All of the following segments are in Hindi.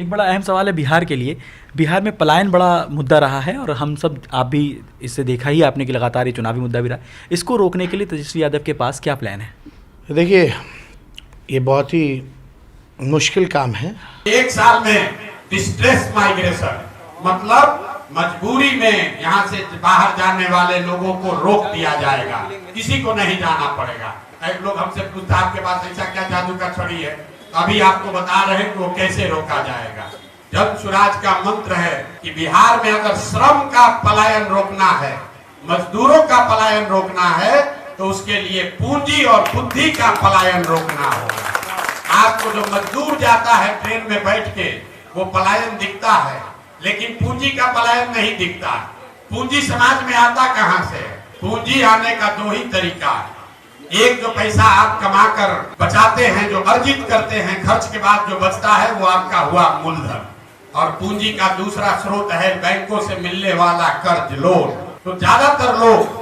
एक बड़ा अहम सवाल है बिहार के लिए। बिहार में पलायन बड़ा मुद्दा रहा है और हम सब, आप भी इससे देखा ही आपने कि लगातार ये चुनावी मुद्दा भी रहा है। इसको रोकने के लिए तेजस्वी यादव के पास क्या प्लान है? देखिए, ये बहुत ही मुश्किल काम है। एक साल में डिस्ट्रेस माइग्रेशन मतलब मजबूरी में यहाँ से बाहर जाने वाले लोगों को रोक दिया जाएगा, किसी को नहीं जाना पड़ेगा। एक लोग हमसे पूछता आपके पास ऐसा क्या जादू का छड़ी है, अभी आपको बता रहे हैं कि वो कैसे रोका जाएगा। जन स्वराज का मंत्र है कि बिहार में अगर श्रम का पलायन रोकना है, मजदूरों का पलायन रोकना है, तो उसके लिए पूंजी और बुद्धि का पलायन रोकना होगा। आपको जो मजदूर जाता है ट्रेन में बैठ के, वो पलायन दिखता है, लेकिन पूंजी का पलायन नहीं दिखता। पूंजी समाज में आता कहां से? पूंजी आने का दो ही तरीका है। एक, जो पैसा आप कमाकर बचाते हैं, जो अर्जित करते हैं, खर्च के बाद जो बचता है वो आपका हुआ मूलधन। और पूंजी का दूसरा स्रोत है बैंकों से मिलने वाला कर्ज, लोन। तो ज्यादातर लोग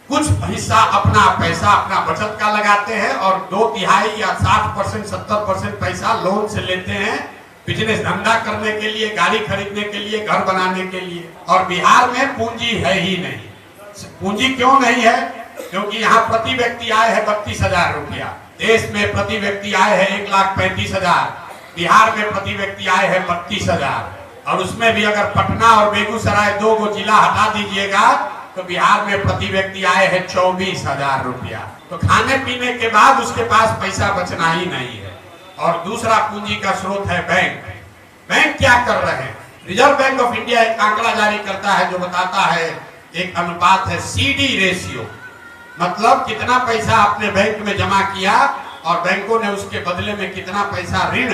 कुछ हिस्सा अपना पैसा अपना बचत का लगाते हैं और 2/3 या 60% 70% पैसा लोन से लेते हैं, बिजनेस धंधा करने के लिए, गाड़ी खरीदने के लिए, घर बनाने के लिए। और बिहार में पूंजी है ही नहीं। पूंजी क्यों नहीं है? क्योंकि यहाँ प्रति व्यक्ति आय है 32,000 रुपया। देश में प्रति व्यक्ति आय है 1,35,000। बिहार में प्रति व्यक्ति आय है 32,000। और उसमें भी अगर पटना और बेगूसराय 2 गो जिला हटा दीजिएगा तो बिहार में प्रति व्यक्ति आय है 24,000 रुपया। तो खाने पीने के बाद उसके पास पैसा बचना ही नहीं है। और दूसरा पूंजी का स्रोत है बैंक। बैंक क्या कर रहे हैं? रिजर्व बैंक ऑफ इंडिया एक आंकड़ा जारी करता है जो बताता है, एक अनुपात है CD रेशियो, मतलब कितना पैसा आपने बैंक में जमा किया और बैंकों ने उसके बदले में कितना पैसा ऋण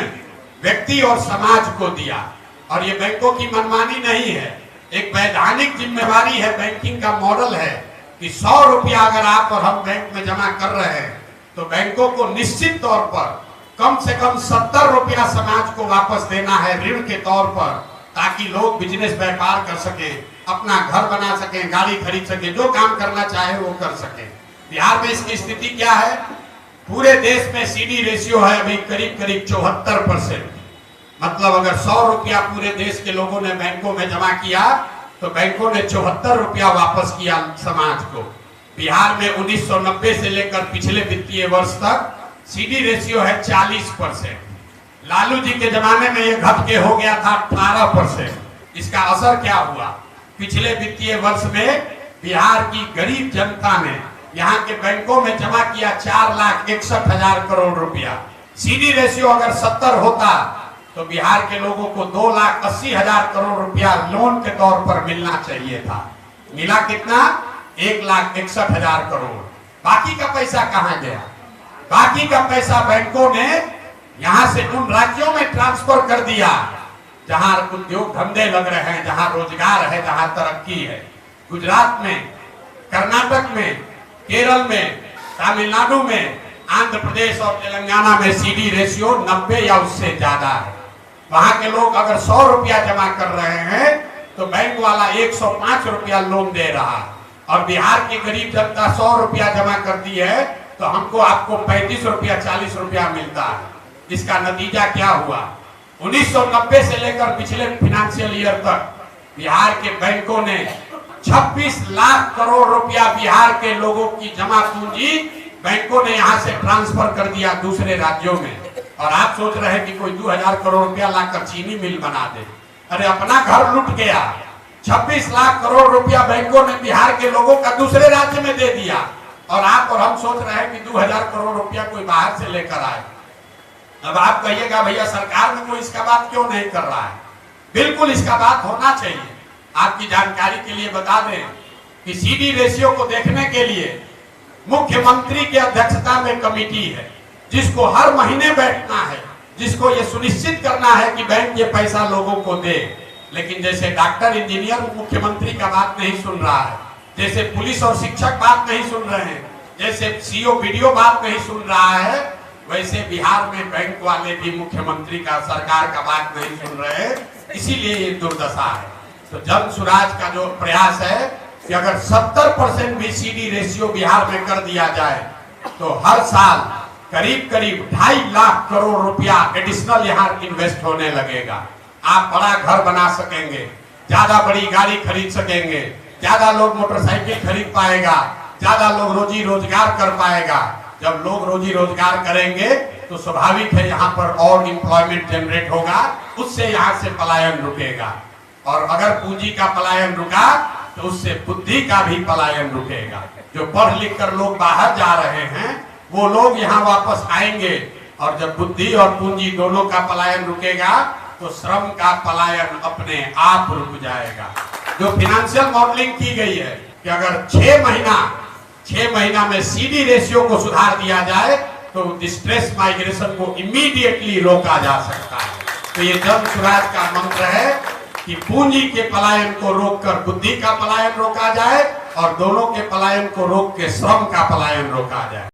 व्यक्ति और समाज को दिया। और ये बैंकों की मनमानी नहीं है, एक वैधानिक जिम्मेवारी है। बैंकिंग का मॉडल है कि 100 रुपया अगर आप और हम बैंक में जमा कर रहे हैं तो बैंकों को निश्चित तौर पर कम से कम 70 रुपया समाज को वापस देना है ऋण के तौर पर, ताकि लोग बिजनेस व्यापार कर सके, अपना घर बना सके, गाड़ी खरीद सके, जो काम करना चाहे वो कर सके। बिहार में इसकी स्थिति क्या है? पूरे देश में CD रेशियो है अभी करीब 74%। मतलब अगर 100 रुपया पूरे देश के लोगों ने बैंकों में जमा किया तो बैंकों ने 74 रुपया वापस किया समाज को। बिहार में 1990 से लेकर पिछले वित्तीय वर्ष तक CD रेशियो है 40%। लालू जी के जमाने में ये घट के हो गया था 18%। इसका असर क्या हुआ? पिछले वित्तीय वर्ष में बिहार की गरीब जनता ने यहाँ के बैंकों में जमा किया 4,61,000 करोड़ रुपया। CD रेशियो अगर 70 होता तो बिहार के लोगों को 2,80,000 करोड़ रुपया लोन के तौर पर मिलना चाहिए था। मिला कितना? 1,61,000 करोड़। बाकी का पैसा कहाँ गया? बाकी का पैसा बैंकों ने यहाँ से उन राज्यों में ट्रांसफर कर दिया जहाँ उद्योग धंधे लग रहे हैं, जहाँ रोजगार है, जहाँ तरक्की है। गुजरात में, कर्नाटक में, केरल में, तमिलनाडु में, आंध्र प्रदेश और तेलंगाना में CD रेशियो 90 या उससे ज्यादा है। वहां के लोग अगर 100 रुपया जमा कर रहे हैं तो बैंक वाला 105 रुपया लोन दे रहा है। और बिहार की गरीब जनता 100 रुपया जमा करती है तो हमको आपको 35 रुपया 40 रुपया मिलता है। इसका नतीजा क्या हुआ? 1990 से लेकर पिछले फाइनेंशियल ईयर तक बिहार के बैंकों ने 26 लाख करोड़ रुपया बिहार के लोगों की जमा पूंजी बैंकों ने यहाँ से ट्रांसफर कर दिया दूसरे राज्यों में। और आप सोच रहे हैं कि कोई 2,000 करोड़ रुपया लाकर चीनी मिल बना दे। अरे अपना घर लूट गया। 26 लाख करोड़ रुपया बैंकों ने बिहार के लोगों का दूसरे राज्य में दे दिया। और आप और हम सोच रहे हैं कि 2,000 करोड़ रुपया कोई बाहर से लेकर आए। अब आप कहिएगा भैया सरकार में कोई इसका बात क्यों नहीं कर रहा है? बिल्कुल इसका बात होना चाहिए। आपकी जानकारी के लिए बता दें कि CD रेशियो को देखने के लिए मुख्यमंत्री की अध्यक्षता में कमेटी है, जिसको हर महीने बैठना है, जिसको ये सुनिश्चित करना है कि बैंक ये पैसा लोगों को दे। लेकिन जैसे डॉक्टर, इंजीनियर मुख्यमंत्री का बात नहीं सुन रहा है, जैसे पुलिस और शिक्षक बात नहीं सुन रहे हैं, जैसे CO BDO बात नहीं सुन रहा है, वैसे बिहार में बैंक वाले भी मुख्यमंत्री का, सरकार का बात नहीं सुन रहे हैं। इसीलिए ये दुर्दशा है। तो जन स्वराज का जो प्रयास है कि अगर 70% भी CD रेशियो बिहार में कर दिया जाए तो हर साल करीब करीब 2.5 लाख करोड़ रुपया एडिशनल यहाँ इन्वेस्ट होने लगेगा। आप बड़ा घर बना सकेंगे, ज्यादा बड़ी गाड़ी खरीद सकेंगे, ज्यादा लोग मोटरसाइकिल खरीद पाएगा, ज्यादा लोग रोजी रोजगार कर पाएगा। जब लोग रोजी रोजगार करेंगे तो स्वाभाविक है यहाँ पर और एम्प्लॉयमेंट जनरेट होगा, उससे यहाँ से पलायन रुकेगा। और अगर पूंजी का पलायन रुका तो उससे बुद्धि का भी पलायन रुकेगा। जो पढ़ लिख कर लोग बाहर जा रहे हैं वो लोग यहाँ वापस आएंगे, और जब बुद्धि और पूंजी दोनों का पलायन रुकेगा तो श्रम का पलायन अपने आप रुक जाएगा। जो फिनेंशियल मॉडलिंग की गई है कि अगर 6 महीना में सीडी रेशियो को सुधार दिया जाए तो डिस्ट्रेस माइग्रेशन को इमीडिएटली रोका जा सकता है। तो ये जन स्वराज का मंत्र है कि पूंजी के पलायन को रोककर बुद्धि का पलायन रोका जाए और दोनों के पलायन को रोक के श्रम का पलायन रोका जाए।